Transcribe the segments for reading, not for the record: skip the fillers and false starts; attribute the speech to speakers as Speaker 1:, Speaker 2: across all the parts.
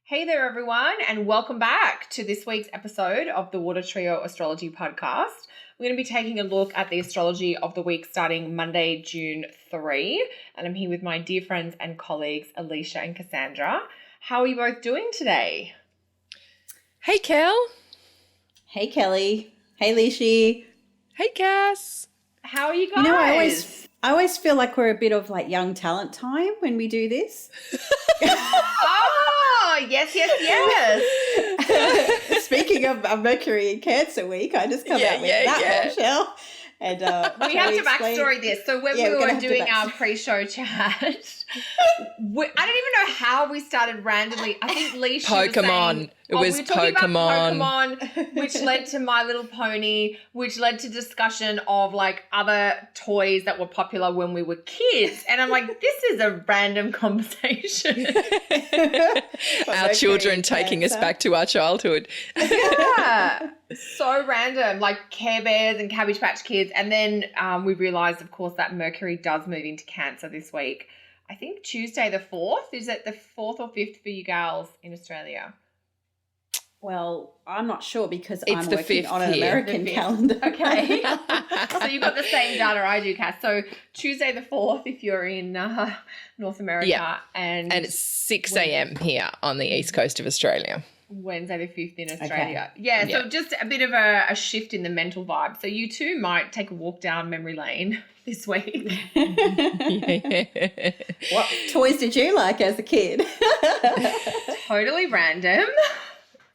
Speaker 1: Hey there, everyone, and welcome back to this week's episode of the Water Trio Astrology Podcast. We're going to be taking a look at the astrology of the week starting Monday, June 3, and I'm here with my dear friends and colleagues, Alicia and Cassandra. How are you both doing today?
Speaker 2: Hey, Kel.
Speaker 3: Hey, Kelly. Hey, Alicia.
Speaker 2: Hey, Cass.
Speaker 1: How are you guys?
Speaker 3: You know, I always feel like we're a bit of like young talent time when we do this.
Speaker 1: Oh, yes.
Speaker 3: Speaking of Mercury and Cancer week, I just come out with that bombshell. And
Speaker 1: we have to backstory this. So when we were doing our pre-show chat, I don't even know how we started randomly. I think Alicia
Speaker 2: Pokemon.
Speaker 1: It was
Speaker 2: Pokemon.
Speaker 1: Pokemon, which led to My Little Pony, which led to discussion of like other toys that were popular when we were kids. And I'm like, this is a random conversation.
Speaker 2: Our children taking us back to our childhood.
Speaker 1: Yeah. So random, like Care Bears and Cabbage Patch Kids. And then we realised, of course, that Mercury does move into Cancer this week. I think Tuesday the 4th. Is it the 4th or 5th for you gals in Australia?
Speaker 3: Well, I'm not sure because
Speaker 2: I'm
Speaker 3: working on an American calendar.
Speaker 1: Okay. So you've got the same data I do, Cass. So Tuesday the 4th if you're in North America.
Speaker 2: Yeah.
Speaker 1: And
Speaker 2: it's 6 a.m. here on the east coast of Australia.
Speaker 1: Wednesday the 5th in Australia.
Speaker 3: Okay.
Speaker 1: Yeah, so just a bit of a shift in the mental vibe. So you too might take a walk down memory lane this week.
Speaker 3: What toys did you like as a kid?
Speaker 1: Totally random.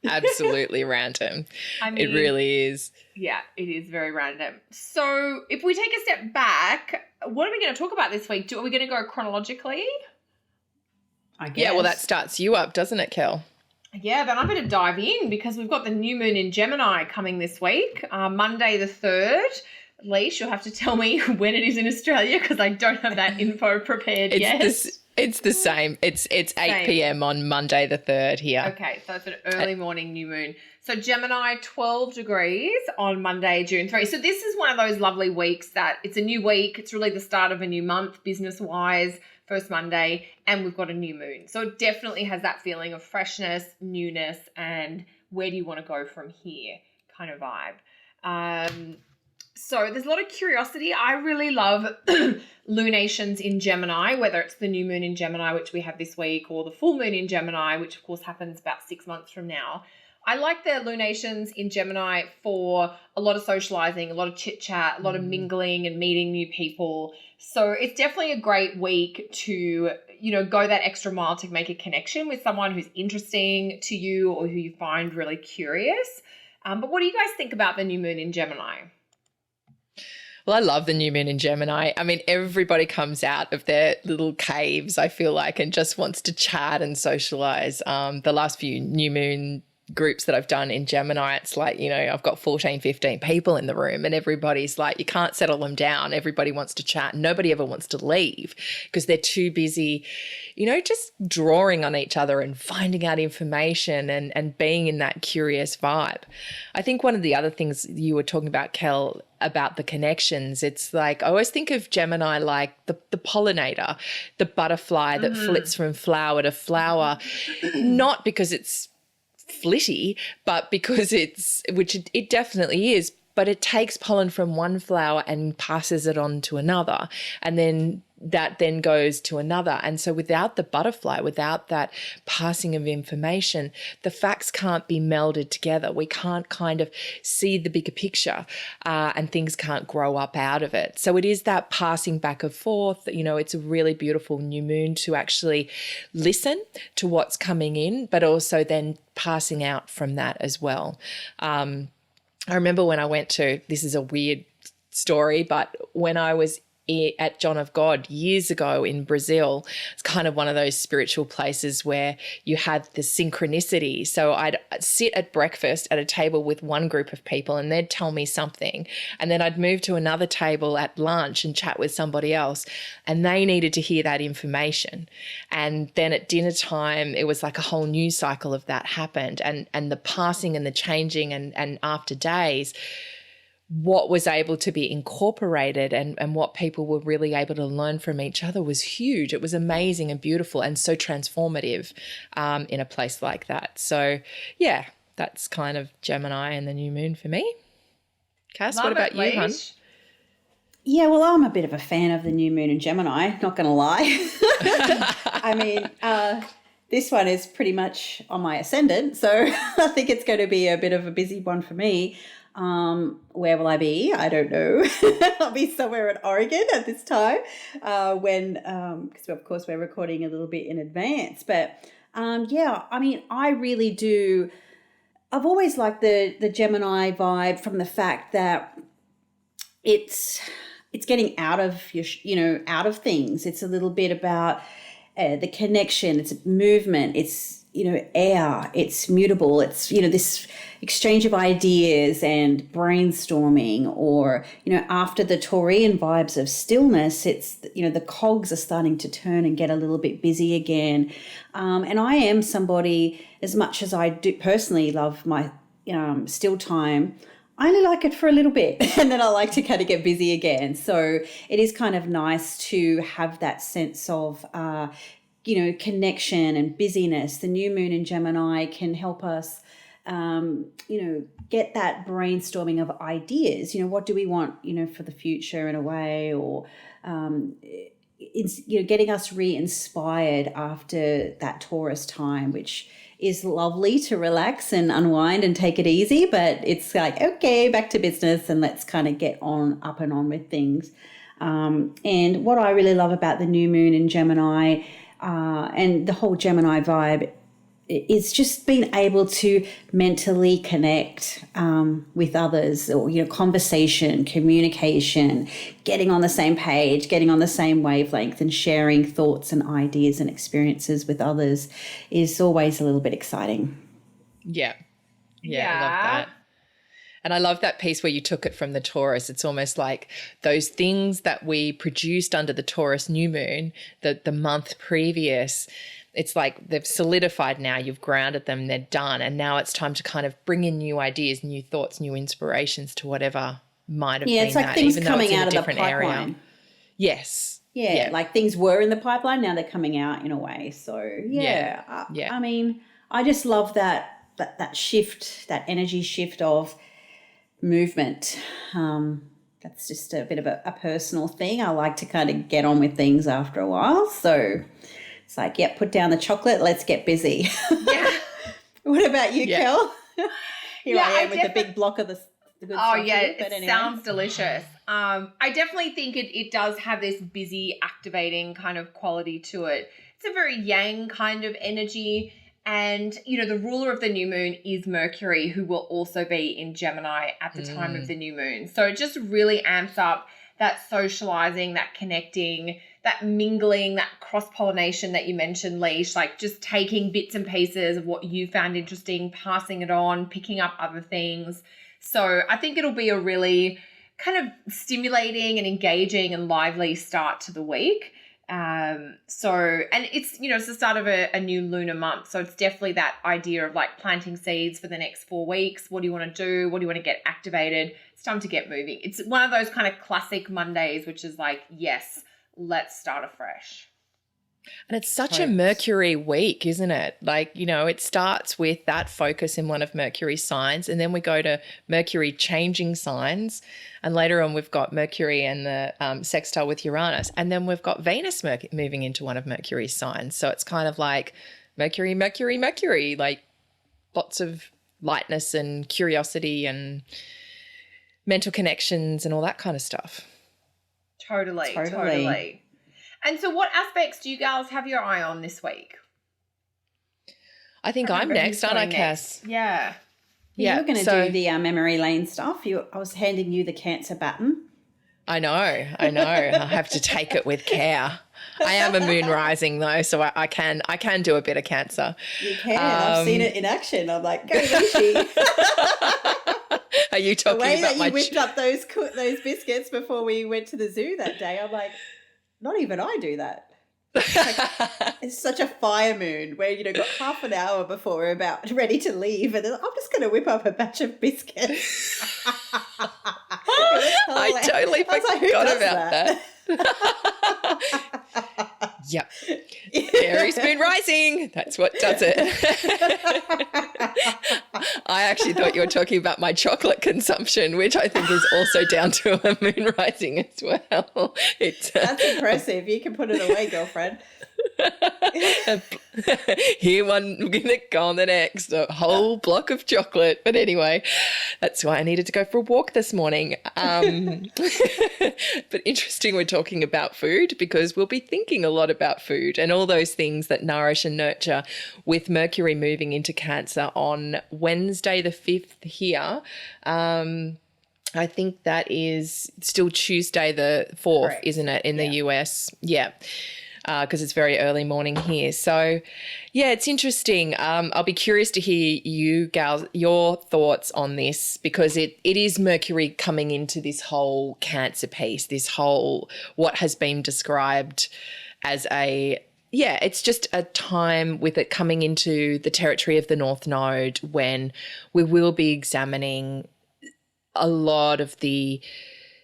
Speaker 2: Absolutely random.
Speaker 1: I mean,
Speaker 2: it really is.
Speaker 1: Yeah, it is very random. So if we take a step back, what are we going to talk about this week? Are we going to go chronologically?
Speaker 3: I guess.
Speaker 2: Yeah, well, that starts you up, doesn't it, Kel?
Speaker 1: Yeah, then I better dive in because we've got the new moon in Gemini coming this week, Monday the 3rd. Leash, you'll have to tell me when it is in Australia because I don't have that info prepared yet.
Speaker 2: It's the same. It's 8 p.m. on Monday the 3rd here.
Speaker 1: Okay, so it's an early morning new moon. So Gemini, 12 degrees on Monday, June 3. So this is one of those lovely weeks that it's a new week. It's really the start of a new month business-wise, first Monday, and we've got a new moon. So it definitely has that feeling of freshness, newness, and where do you want to go from here kind of vibe. So there's a lot of curiosity. I really love lunations in Gemini, whether it's the new moon in Gemini, which we have this week, or the full moon in Gemini, which of course happens about 6 months from now. I like the lunations in Gemini for a lot of socializing, a lot of chit chat, a lot of mingling and meeting new people. So it's definitely a great week to, go that extra mile to make a connection with someone who's interesting to you or who you find really curious. But what do you guys think about the new moon in Gemini?
Speaker 2: Well, I love the new moon in Gemini. I mean, everybody comes out of their little caves, I feel like, and just wants to chat and socialize. The last few new moon groups that I've done in Gemini, it's like, I've got 14, 15 people in the room and everybody's like, you can't settle them down. Everybody wants to chat. Nobody ever wants to leave because they're too busy, just drawing on each other and finding out information and being in that curious vibe. I think one of the other things you were talking about, Kel, about the connections, it's like I always think of Gemini like the pollinator, the butterfly that flits from flower to flower, not because it's flitty, but because it definitely is, but it takes pollen from one flower and passes it on to another, and then that then goes to another. And so without the butterfly, without that passing of information, the facts can't be melded together. We can't kind of see the bigger picture and things can't grow up out of it. So it is that passing back and forth. It's a really beautiful new moon to actually listen to what's coming in, but also then passing out from that as well. I remember when I went to, this is a weird story, but when I was at John of God years ago in Brazil, it's kind of one of those spiritual places where you had the synchronicity. So I'd sit at breakfast at a table with one group of people and they'd tell me something. And then I'd move to another table at lunch and chat with somebody else and they needed to hear that information. And then at dinner time, it was like a whole news cycle of that happened. And the passing and the changing and after days what was able to be incorporated and what people were really able to learn from each other was huge. It was amazing and beautiful and so transformative in a place like that. So, yeah, that's kind of Gemini and the new moon for me. Cass, what about you, hon?
Speaker 3: Yeah, well, I'm a bit of a fan of the new moon in Gemini, not going to lie. I mean, this one is pretty much on my ascendant, so I think it's going to be a bit of a busy one for me. Where will I be? I don't know. I'll be somewhere in Oregon at this time because of course we're recording a little bit in advance. But yeah, I mean, I really do. I've always liked the Gemini vibe from the fact that it's getting out of out of things. It's a little bit about the connection. It's movement. It's air. It's mutable. It's this exchange of ideas and brainstorming. Or after the Taurian vibes of stillness, it's the cogs are starting to turn and get a little bit busy again. And I am somebody, as much as I do personally love my still time, I only like it for a little bit and then I like to kind of get busy again. So it is kind of nice to have that sense of, connection and busyness. The new moon in Gemini can help us, get that brainstorming of ideas. What do we want, for the future in a way, or, it's, getting us re-inspired after that Taurus time, which is lovely to relax and unwind and take it easy, but it's like, okay, back to business and let's kind of get up and on with things. And what I really love about the new moon in Gemini and the whole Gemini vibe is just being able to mentally connect with others, or conversation, communication, getting on the same page, getting on the same wavelength, and sharing thoughts and ideas and experiences with others is always a little bit exciting.
Speaker 2: Yeah, I love that. And I love that piece where you took it from the Taurus. It's almost like those things that we produced under the Taurus new moon, the month previous, it's like they've solidified now, you've grounded them, they're done. And now it's time to kind of bring in new ideas, new thoughts, new inspirations to whatever might have been.
Speaker 3: Yeah, it's like
Speaker 2: that,
Speaker 3: things
Speaker 2: even
Speaker 3: coming out of the
Speaker 2: different
Speaker 3: pipeline.
Speaker 2: Area. Yes.
Speaker 3: Yeah, like things were in the pipeline, now they're coming out in a way. So, I mean, I just love that shift, that energy shift of movement. That's just a bit of a personal thing. I like to kind of get on with things after a while. So it's like, put down the chocolate, let's get busy. Yeah. What about you, Kel? Here I am with the big block of the good stuff.
Speaker 1: Oh, yeah, it sounds delicious. I definitely think it does have this busy, activating kind of quality to it. It's a very yang kind of energy. And, the ruler of the new moon is Mercury, who will also be in Gemini at the time of the new moon. So it just really amps up that socializing, that connecting, that mingling, that cross-pollination that you mentioned, Leash, like just taking bits and pieces of what you found interesting, passing it on, picking up other things. So I think it'll be a really kind of stimulating and engaging and lively start to the week. And it's, it's the start of a new lunar month. So it's definitely that idea of like planting seeds for the next 4 weeks. What do you want to do? What do you want to get activated? It's time to get moving. It's one of those kind of classic Mondays, which is like, yes, let's start afresh.
Speaker 2: And it's such a Mercury week, isn't it? Like, it starts with that focus in one of Mercury's signs, and then we go to Mercury changing signs. And later on, we've got Mercury and the sextile with Uranus. And then we've got Venus moving into one of Mercury's signs. So it's kind of like Mercury, Mercury, Mercury, like lots of lightness and curiosity and mental connections and all that kind of stuff.
Speaker 1: Totally. And so what aspects do you girls have your eye on this week?
Speaker 2: I think I'm next, aren't I, Cass?
Speaker 1: Yeah.
Speaker 3: You were going to do the memory lane stuff. I was handing you the Cancer baton.
Speaker 2: I know. I have to take it with care. I am a moon rising though, so I can do a bit of Cancer.
Speaker 3: You can. I've seen it in action. I'm like, go Alicia.
Speaker 2: Are you talking
Speaker 3: about the way
Speaker 2: about
Speaker 3: that you whipped up those biscuits before we went to the zoo that day? I'm like, not even I do that. It's such a fire moon where, got half an hour before we're about ready to leave, and then I'm just going to whip up a batch of biscuits.
Speaker 2: I totally forgot about that. Yep. Aries moon rising. That's what does it. I actually thought you were talking about my chocolate consumption, which I think is also down to a moon rising as well.
Speaker 3: That's impressive. You can put it away, girlfriend.
Speaker 2: Here one minute, gone the next. A whole block of chocolate. But anyway, that's why I needed to go for a walk this morning. But interesting we're talking about food, because we'll be thinking a lot about food and all those things that nourish and nurture, with Mercury moving into Cancer on Wednesday the 5th here. I think that is still Tuesday the 4th,
Speaker 3: Correct.
Speaker 2: Isn't it, in the US? Yeah. Because it's very early morning here. So, yeah, it's interesting. I'll be curious to hear you gals, your thoughts on this, because it is Mercury coming into this whole Cancer piece, this whole what has been described as it's just a time with it coming into the territory of the North Node, when we will be examining a lot of the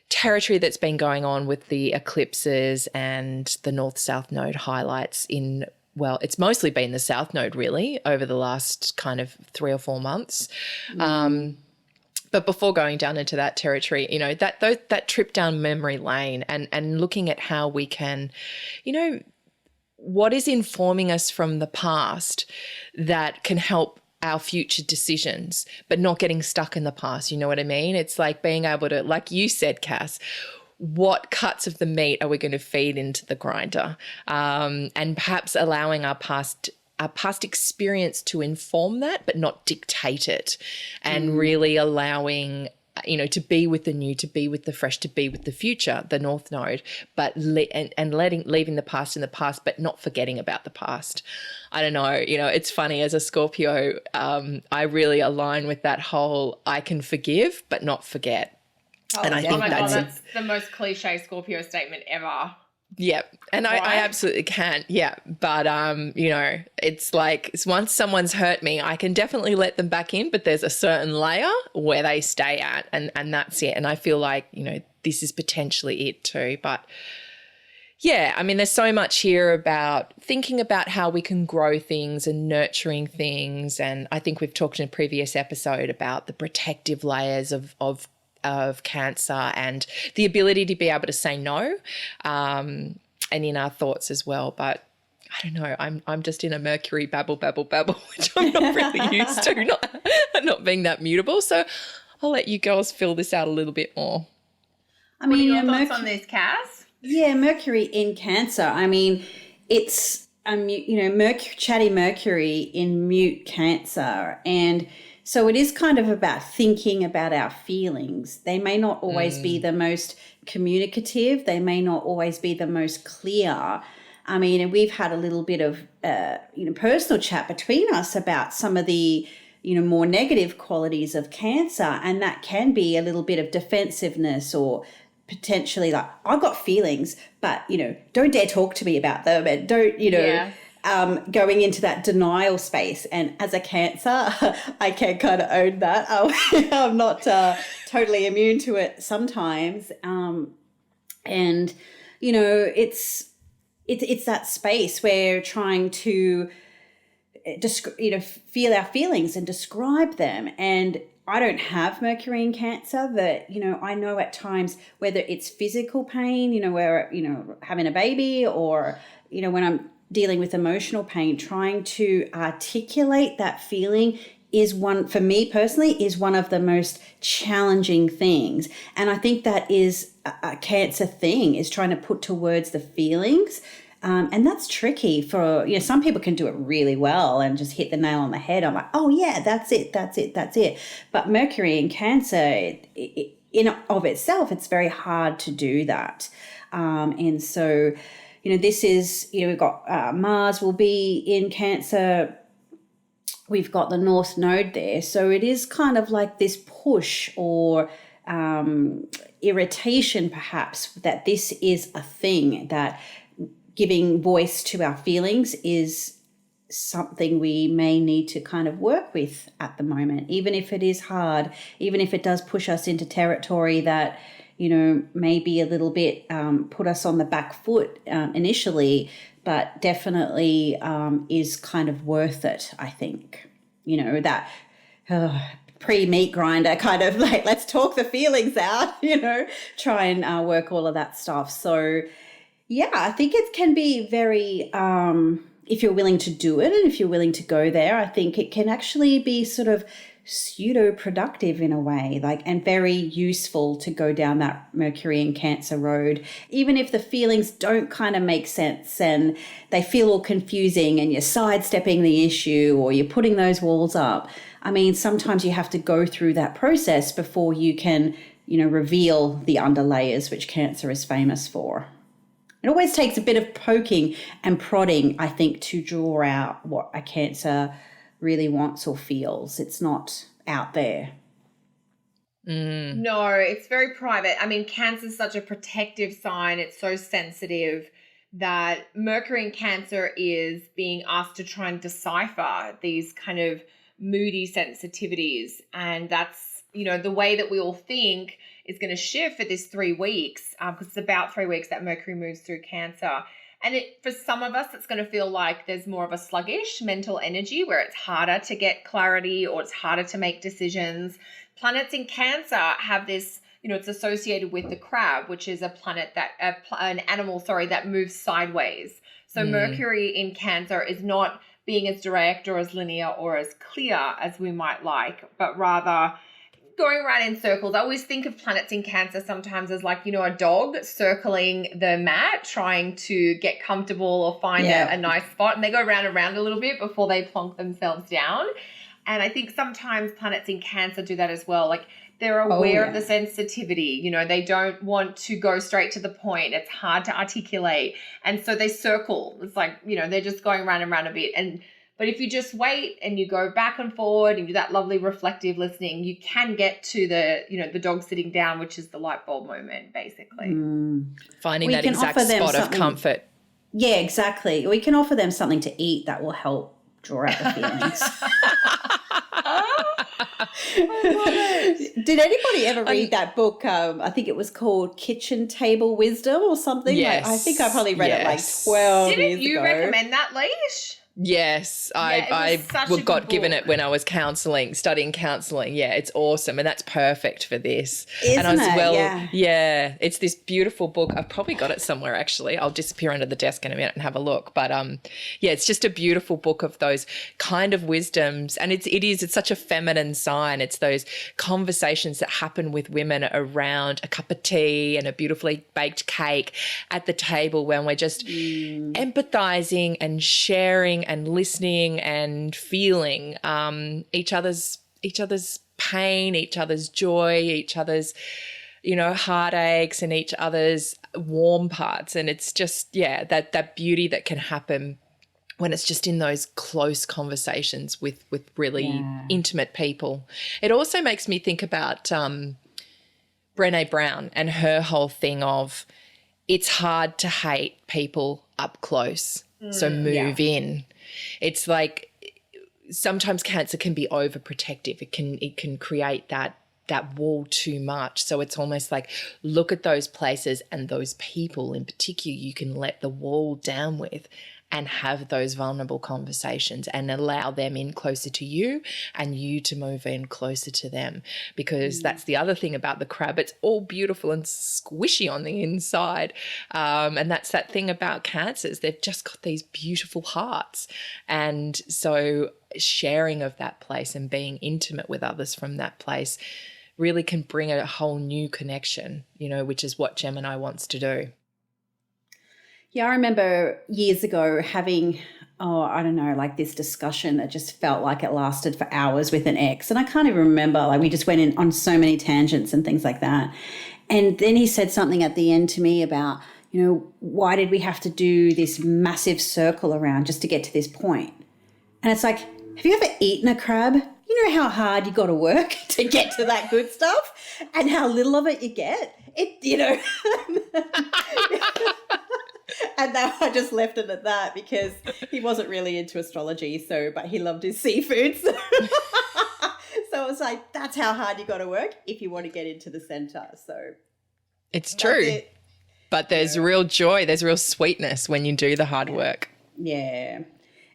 Speaker 2: territory that's been going on with the eclipses and the North-South Node highlights it's mostly been the South Node really over the last kind of 3 or 4 months. But before going down into that territory, that trip down memory lane and looking at how we can, what is informing us from the past that can help our future decisions, but not getting stuck in the past. You know what I mean? It's like being able to, like you said, Cass, what cuts of the meat are we going to feed into the grinder? And perhaps allowing our past experience to inform that, but not dictate it, and really allowing, to be with the new, to be with the fresh, to be with the future, the North Node, but leaving the past in the past, but not forgetting about the past. I don't know, it's funny, as a Scorpio, I really align with that whole I can forgive but not forget. And I think
Speaker 1: that's the most cliche Scorpio statement ever.
Speaker 2: Yeah, and
Speaker 1: right?
Speaker 2: I absolutely can. Yeah, but it's like once someone's hurt me, I can definitely let them back in, but there's a certain layer where they stay at, and that's it. And I feel like this is potentially it too. But yeah, I mean, there's so much here about thinking about how we can grow things and nurturing things, and I think we've talked in a previous episode about the protective layers of Cancer and the ability to be able to say no, and in our thoughts as well. But I don't know, I'm just in a Mercury babble, which I'm not really used to, not being that mutable. So I'll let you girls fill this out a little bit more.
Speaker 3: I mean,
Speaker 1: what are your thoughts on this, Cass?
Speaker 3: Yeah, Mercury in Cancer. I mean, it's chatty Mercury in mute Cancer, and so it is kind of about thinking about our feelings. They may not always be the most communicative. They may not always be the most clear. I mean, and we've had a little bit of, personal chat between us about some of the, more negative qualities of Cancer. And that can be a little bit of defensiveness, or potentially like, I've got feelings, but, don't dare talk to me about them, and don't, going into that denial space. And as a Cancer, I can kind of own that. I'm not totally immune to it sometimes. And, it's that space where trying to, feel our feelings and describe them. And I don't have Mercury in Cancer, but, I know at times whether it's physical pain, where, having a baby, or, when I'm dealing with emotional pain, trying to articulate that feeling for me personally, is one of the most challenging things. And I think that is a Cancer thing, is trying to put to words the feelings. And that's tricky for, some people can do it really well and just hit the nail on the head. I'm like, oh yeah, that's it. But Mercury in Cancer, in of itself, it's very hard to do that. And so, this is, we've got Mars will be in Cancer. We've got the North Node there. So it is kind of like this push or irritation, perhaps, that this is a thing that giving voice to our feelings is something we may need to kind of work with at the moment, even if it is hard, even if it does push us into territory that, you know, maybe a little bit put us on the back foot initially, but definitely is kind of worth it, I think. You know, that pre-meat grinder kind of like, let's talk the feelings out, you know, try and work all of that stuff. So, yeah, I think it can be very, if you're willing to do it and if you're willing to go there, I think it can actually be sort of pseudo-productive in a way, like, and very useful to go down that Mercury and Cancer road, even if the feelings don't kind of make sense and they feel all confusing and you're sidestepping the issue or you're putting those walls up. I mean, sometimes you have to go through that process before you can, you know, reveal the underlayers, which Cancer is famous for. It always takes a bit of poking and prodding, I think, to draw out what a Cancer really wants or feels. It's not out there.
Speaker 1: No, it's very private. I mean, Cancer is such a protective sign. It's so sensitive that Mercury in Cancer is being asked to try and decipher these kind of moody sensitivities. And that's, you know, the way that we all think is going to shift for this 3 weeks, because it's about 3 weeks that Mercury moves through Cancer. And for some of us, it's going to feel like there's more of a sluggish mental energy where it's harder to get clarity or it's harder to make decisions. Planets in Cancer have this, you know, it's associated with the crab, which is a planet that, an animal, that moves sideways. So Mercury in Cancer is not being as direct or as linear or as clear as we might like, but rather going around in circles. I always think of planets in Cancer sometimes as like, you know, a dog circling the mat, trying to get comfortable or find a nice spot. And they go round and round a little bit before they plonk themselves down. And I think sometimes planets in Cancer do that as well. Like they're aware of the sensitivity. You know, they don't want to go straight to the point. It's hard to articulate. And so they circle. It's like, you know, they're just going round and round a bit. But if you just wait and you go back and forward and do that lovely reflective listening, you can get to the, you know, the dog sitting down, which is the light bulb moment, basically.
Speaker 2: Finding that exact spot of comfort.
Speaker 3: Yeah, exactly. We can offer them something to eat that will help draw out the feelings. Did anybody ever read that book? I think it was called Kitchen Table Wisdom or something.
Speaker 2: Yes.
Speaker 3: Like, I think I probably read it like 12 years ago.
Speaker 1: Didn't you recommend that, Leash?
Speaker 2: Yes, I got given it when I was studying counselling. Yeah, it's awesome, and that's perfect for this.
Speaker 3: Isn't
Speaker 2: and as well,
Speaker 3: yeah,
Speaker 2: it's this beautiful book. I've probably got it somewhere actually. I'll disappear under the desk in a minute and have a look. But yeah, it's just a beautiful book of those kind of wisdoms, and it's such a feminine sign. It's those conversations that happen with women around a cup of tea and a beautifully baked cake at the table when we're just empathising and sharing and listening and feeling each other's pain, each other's joy, each other's, you know, heartaches and each other's warm parts. And it's just, that beauty that can happen when it's just in those close conversations with really intimate people. It also makes me think about Brené Brown and her whole thing of it's hard to hate people up close, so move in. It's like sometimes Cancer can be overprotective. It can create that wall too much. So it's almost like look at those places and those people in particular you can let the wall down with and have those vulnerable conversations and allow them in closer to you and you to move in closer to them, because that's the other thing about the crab. It's all beautiful and squishy on the inside. And that's that thing about Cancers. They've just got these beautiful hearts. And so sharing of that place and being intimate with others from that place really can bring a whole new connection, you know, which is what Gemini wants to do.
Speaker 3: Yeah, I remember years ago having, like this discussion that just felt like it lasted for hours with an ex. And I can't even remember, like we just went in on so many tangents and things like that. And then he said something at the end to me about, you know, why did we have to do this massive circle around just to get to this point? And it's like, have you ever eaten a crab? You know how hard you got to work to get to that good stuff and how little of it you get? It, you know. And then I just left it at that because he wasn't really into astrology, but he loved his seafood. So, so I was like, that's how hard you got to work if you want to get into the center. So
Speaker 2: it's true. But there's real joy, there's real sweetness when you do the hard work.
Speaker 3: Yeah.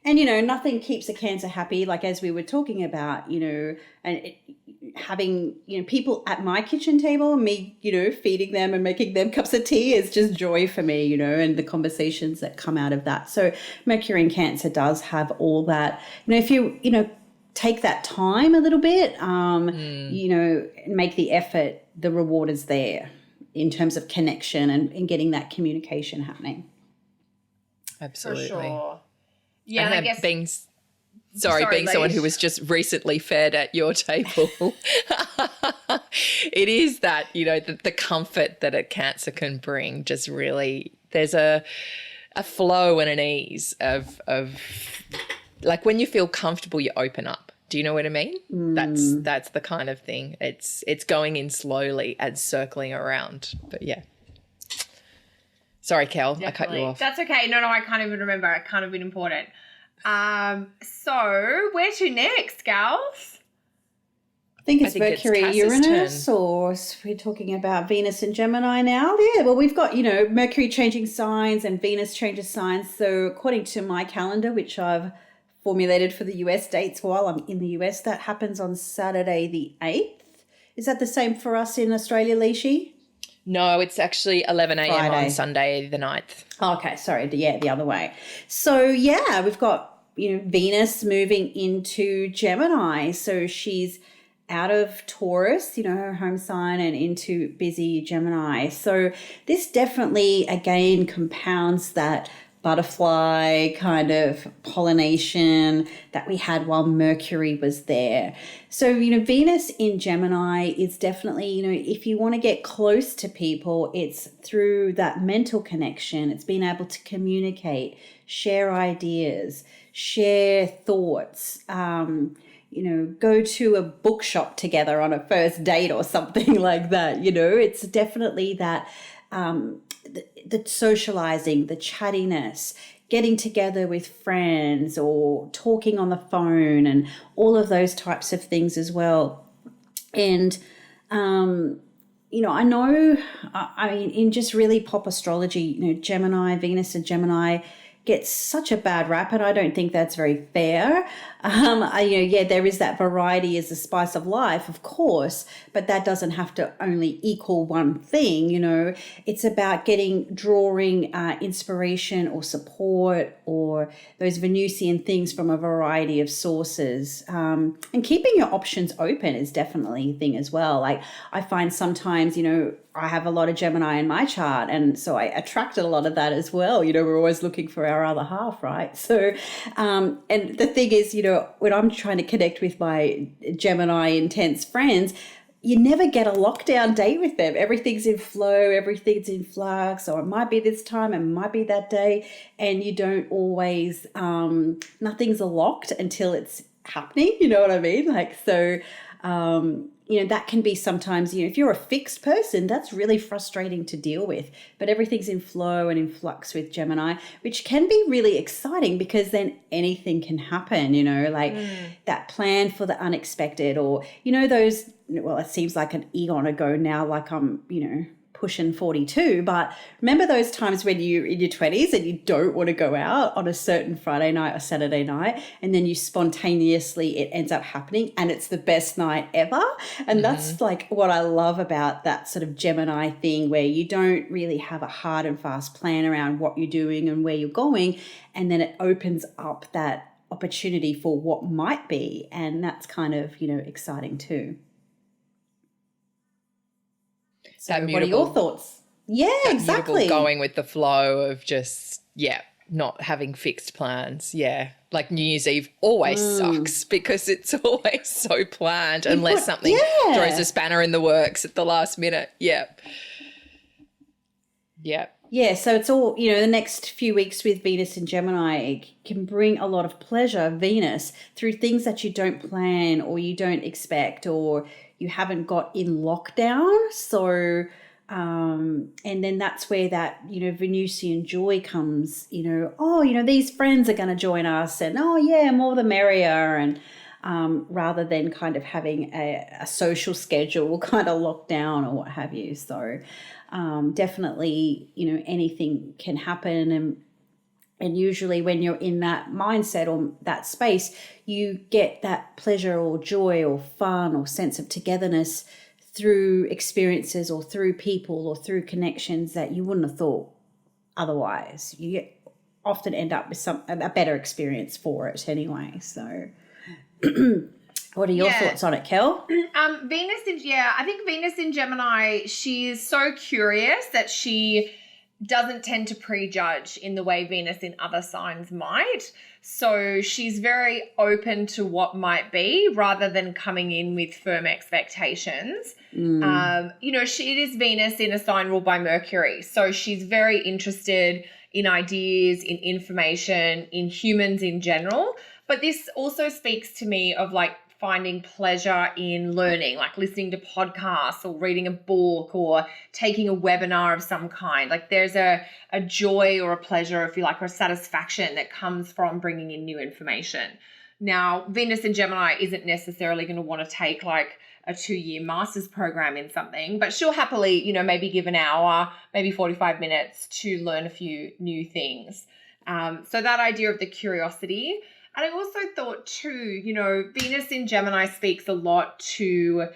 Speaker 3: And, nothing keeps a Cancer happy, like as we were talking about, and having, people at my kitchen table, me, feeding them and making them cups of tea is just joy for me, and the conversations that come out of that. So Mercury in Cancer does have all that. If you, take that time a little bit, make the effort, the reward is there in terms of connection and getting that communication happening.
Speaker 2: Absolutely.
Speaker 1: For sure. Yeah, and I guess
Speaker 2: being someone who was just recently fed at your table, it is that, the comfort that a Cancer can bring. Just really, there's a flow and an ease of like when you feel comfortable, you open up. Do you know what I mean? That's the kind of thing. It's going in slowly and circling around. But yeah. Sorry, Kel, I cut you off.
Speaker 1: That's okay. No, I can't even remember. It can't have been important. So where to next, gals?
Speaker 3: I think it's Mercury, Uranus, or we're talking about Venus and Gemini now. Yeah, well, we've got, Mercury changing signs and Venus changes signs. So according to my calendar, which I've formulated for the US dates while I'm in the US, that happens on Saturday the 8th. Is that the same for us in Australia, Alicia?
Speaker 2: No, it's actually 11 a.m. on Sunday the 9th.
Speaker 3: Okay, sorry. Yeah, the other way. So, yeah, we've got, Venus moving into Gemini. So she's out of Taurus, her home sign, and into busy Gemini. So this definitely, again, compounds that butterfly kind of pollination that we had while Mercury was there. So, Venus in Gemini is definitely, if you want to get close to people, it's through that mental connection. It's being able to communicate, share ideas, share thoughts, go to a bookshop together on a first date or something like that. It's definitely that the socializing, the chattiness, getting together with friends or talking on the phone and all of those types of things as well. And, I know, in just really pop astrology, Gemini, Venus and Gemini gets such a bad rap, and I don't think that's very fair. There is that variety as the spice of life, of course, but that doesn't have to only equal one thing. It's about drawing inspiration or support or those Venusian things from a variety of sources. And keeping your options open is definitely a thing as well. Like I find sometimes, I have a lot of Gemini in my chart, and so I attracted a lot of that as well. We're always looking for our other half, right? So, and the thing is, when I'm trying to connect with my Gemini intense friends, you never get a lockdown date with them. Everything's in flow, everything's in flux, or it might be this time, it might be that day, and you don't always, nothing's locked until it's happening, you know what I mean? Like, so, that can be sometimes, if you're a fixed person, that's really frustrating to deal with. But everything's in flow and in flux with Gemini, which can be really exciting because then anything can happen, that plan for the unexpected or, those, well, it seems like an eon ago now, like I'm, pushing 42, but remember those times when you're in your 20s and you don't want to go out on a certain Friday night or Saturday night, and then you spontaneously, it ends up happening and it's the best night ever. And that's like what I love about that sort of Gemini thing, where you don't really have a hard and fast plan around what you're doing and where you're going, and then it opens up that opportunity for what might be, and that's kind of, exciting too. So what are your thoughts? Yeah, exactly.
Speaker 2: Going with the flow of just, not having fixed plans. Yeah. Like New Year's Eve always sucks because it's always so planned unless something throws a spanner in the works at the last minute. Yep. Yep.
Speaker 3: Yeah, so it's all, the next few weeks with Venus and Gemini can bring a lot of pleasure, Venus, through things that you don't plan or you don't expect or you haven't got in lockdown. So And then that's where that, Venusian joy comes, these friends are going to join us, and more the merrier. And rather than kind of having a social schedule kind of locked down or what have you. So definitely, anything can happen. And usually when you're in that mindset or that space, you get that pleasure or joy or fun or sense of togetherness through experiences or through people or through connections that you wouldn't have thought otherwise. You often end up with a better experience for it anyway. So what are your thoughts on it, Kel?
Speaker 1: I think Venus in Gemini, she is so curious that she doesn't tend to prejudge in the way Venus in other signs might. So she's very open to what might be rather than coming in with firm expectations. It is Venus in a sign ruled by Mercury. So she's very interested in ideas, in information, in humans in general. But this also speaks to me of like finding pleasure in learning, like listening to podcasts or reading a book or taking a webinar of some kind. Like there's a joy or a pleasure, if you like, or a satisfaction that comes from bringing in new information. Now, Venus in Gemini isn't necessarily going to want to take like a 2-year master's program in something, but she'll happily, maybe give an hour, maybe 45 minutes to learn a few new things. So that idea of the curiosity. And I also thought too, Venus in Gemini speaks a lot to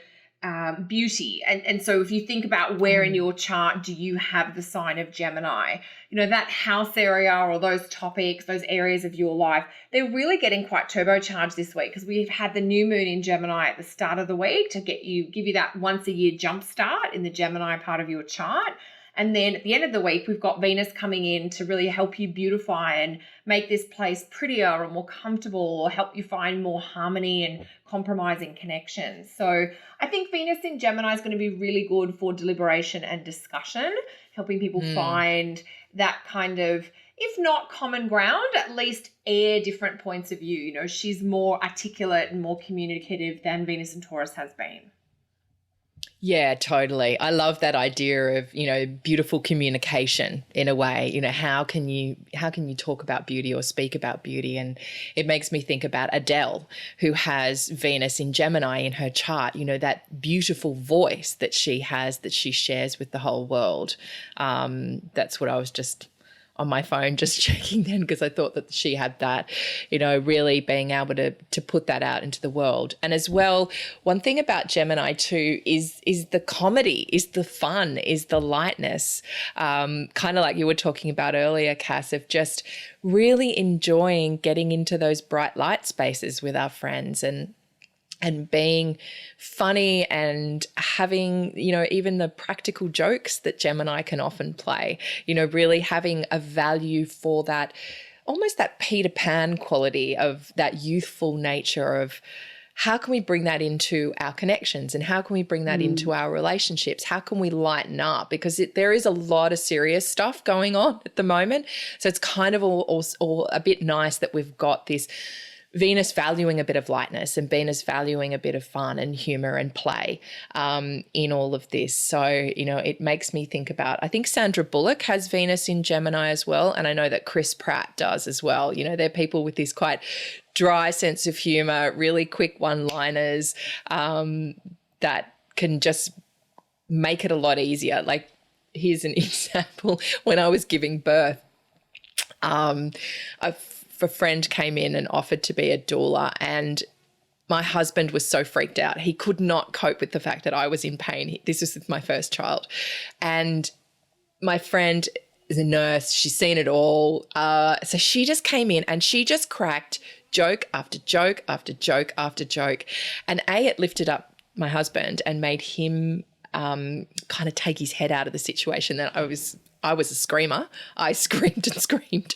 Speaker 1: beauty. And so if you think about where in your chart do you have the sign of Gemini, that house area or those topics, those areas of your life, they're really getting quite turbocharged this week because we've had the new moon in Gemini at the start of the week to give you that once a year jump start in the Gemini part of your chart. And then at the end of the week, we've got Venus coming in to really help you beautify and make this place prettier or more comfortable or help you find more harmony and compromising connections. So I think Venus in Gemini is going to be really good for deliberation and discussion, helping people find that kind of, if not common ground, at least air different points of view. She's more articulate and more communicative than Venus in Taurus has been.
Speaker 2: Yeah, totally. I love that idea of, beautiful communication in a way. How can you talk about beauty or speak about beauty? And it makes me think about Adele, who has Venus in Gemini in her chart, that beautiful voice that she has that she shares with the whole world. That's what I was just on my phone just checking then, because I thought that she had that, really being able to put that out into the world. And as well, one thing about Gemini too is the comedy, is the fun, is the lightness, kind of like you were talking about earlier, Cass, of just really enjoying getting into those bright light spaces with our friends and being funny and having, even the practical jokes that Gemini can often play, really having a value for that, almost that Peter Pan quality of that youthful nature of how can we bring that into our connections and how can we bring that into our relationships? How can we lighten up? Because there is a lot of serious stuff going on at the moment. So it's kind of all a bit nice that we've got this Venus valuing a bit of lightness and Venus valuing a bit of fun and humor and play in all of this. So, it makes me think about, I think Sandra Bullock has Venus in Gemini as well. And I know that Chris Pratt does as well. They're people with this quite dry sense of humor, really quick one-liners that can just make it a lot easier. Like, here's an example. When I was giving birth, a friend came in and offered to be a doula, and my husband was so freaked out. He could not cope with the fact that I was in pain. This was with my first child. And my friend is a nurse. She's seen it all. So she just came in and she just cracked joke after joke after joke after joke. And it lifted up my husband and made him kind of take his head out of the situation that I was a screamer. I screamed and screamed.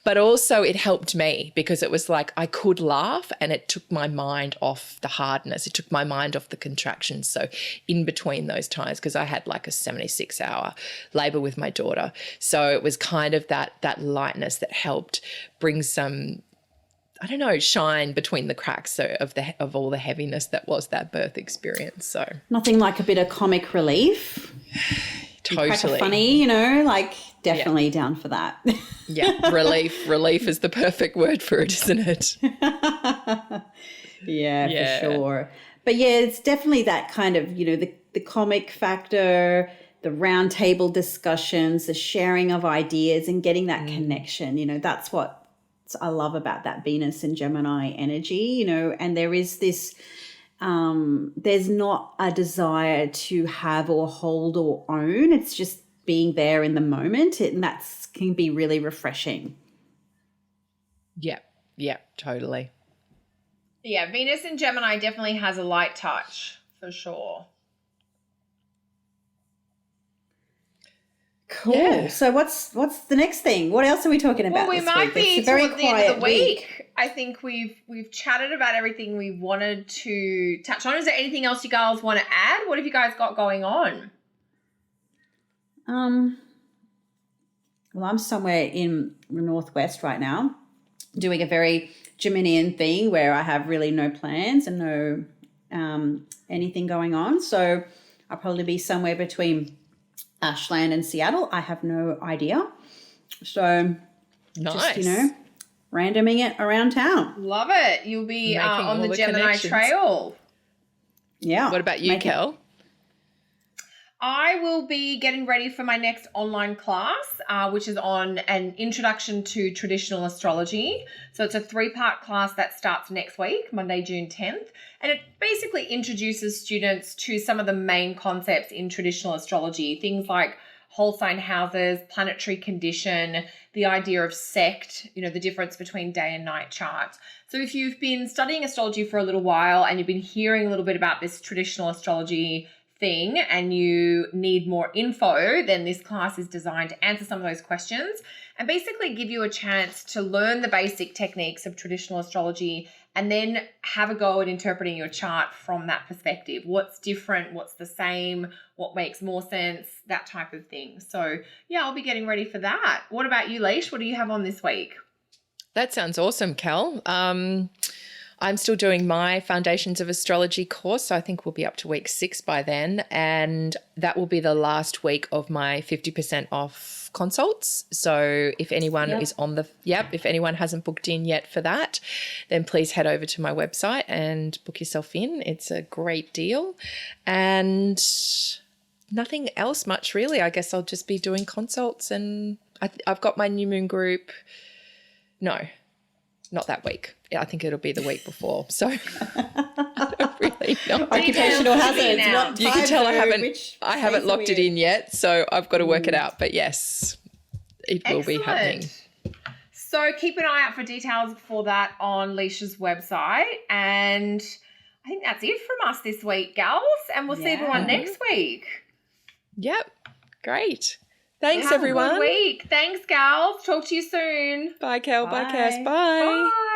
Speaker 2: But also it helped me because it was like I could laugh and it took my mind off the hardness. It took my mind off the contractions. So in between those times, because I had like a 76-hour labour with my daughter. So it was kind of that lightness that helped bring some, shine between the cracks of all the heaviness that was that birth experience. So
Speaker 3: nothing like a bit of comic relief.
Speaker 2: Totally.
Speaker 3: Funny, you know, like definitely down for that.
Speaker 2: Yeah, relief is the perfect word for it, isn't it?
Speaker 3: Yeah, for sure. But yeah, it's definitely that kind of, you know, the comic factor, the round table discussions, the sharing of ideas and getting that connection. You know, that's what I love about that Venus and Gemini energy, you know, and there is this, there's not a desire to have or hold or own. It's just being there in the moment, and that's can be really refreshing.
Speaker 2: Yeah, totally.
Speaker 1: Yeah, Venus in Gemini definitely has a light touch for sure.
Speaker 3: Cool.
Speaker 2: Yeah.
Speaker 3: So what's the next thing? What else are we talking about?
Speaker 1: Well, we
Speaker 3: this
Speaker 1: might
Speaker 3: week?
Speaker 1: be
Speaker 3: It's a very
Speaker 1: towards the end of the
Speaker 3: quiet
Speaker 1: week. I think we've chatted about everything we wanted to touch on. Is there anything else you guys want to add? What have you guys got going on?
Speaker 3: Well, I'm somewhere in the Northwest right now doing a very Geminian thing where I have really no plans and no anything going on. So I'll probably be somewhere between Ashland and Seattle. I have no idea. So
Speaker 2: Nice.
Speaker 3: just, you know, randoming it around town.
Speaker 1: Love it. You'll be
Speaker 2: Making
Speaker 1: on
Speaker 2: all
Speaker 1: the
Speaker 2: the
Speaker 1: Gemini
Speaker 2: connections.
Speaker 1: trail.
Speaker 3: Yeah.
Speaker 2: What about you, Kel?
Speaker 1: I will be getting ready for my next online class, which is on an introduction to traditional astrology. So it's a 3-part class that starts next week, Monday, June 10th. And it basically introduces students to some of the main concepts in traditional astrology, things like whole sign houses, planetary condition, the idea of sect, you know, the difference between day and night charts. So if you've been studying astrology for a little while and you've been hearing a little bit about this traditional astrology thing and you need more info, then this class is designed to answer some of those questions and basically give you a chance to learn the basic techniques of traditional astrology and then have a go at interpreting your chart from that perspective. What's different? What's the same? What makes more sense? That type of thing. So yeah, I'll be getting ready for that. What about you, Leash? What do you have on this week?
Speaker 2: That sounds awesome, Kel. I'm still doing my Foundations of Astrology course, so I think we'll be up to week 6 by then, and that will be the last week of my 50% off consults. So if anyone is on the if anyone hasn't booked in yet for that, then please head over to my website and book yourself in. It's a great deal. And nothing else much really. I guess I'll just be doing consults, and I've got my new moon group. No, not that week. Yeah, I think it'll be the week before. So I don't really know.
Speaker 3: Occupational hazards. What
Speaker 2: You can tell I haven't
Speaker 3: phase
Speaker 2: locked
Speaker 3: are
Speaker 2: it
Speaker 3: we
Speaker 2: in yet, so I've got to work it out. But yes, it will be happening.
Speaker 1: So keep an eye out for details for that on Leisha's website. And I think that's it from us this week, gals. And we'll see everyone next week.
Speaker 2: Yep. Great. Thanks,
Speaker 1: Have
Speaker 2: everyone.
Speaker 1: a good week. Thanks, gals. Talk to you soon.
Speaker 2: Bye, Kel. Bye,
Speaker 3: Bye.
Speaker 2: Cass. Bye.
Speaker 1: Bye.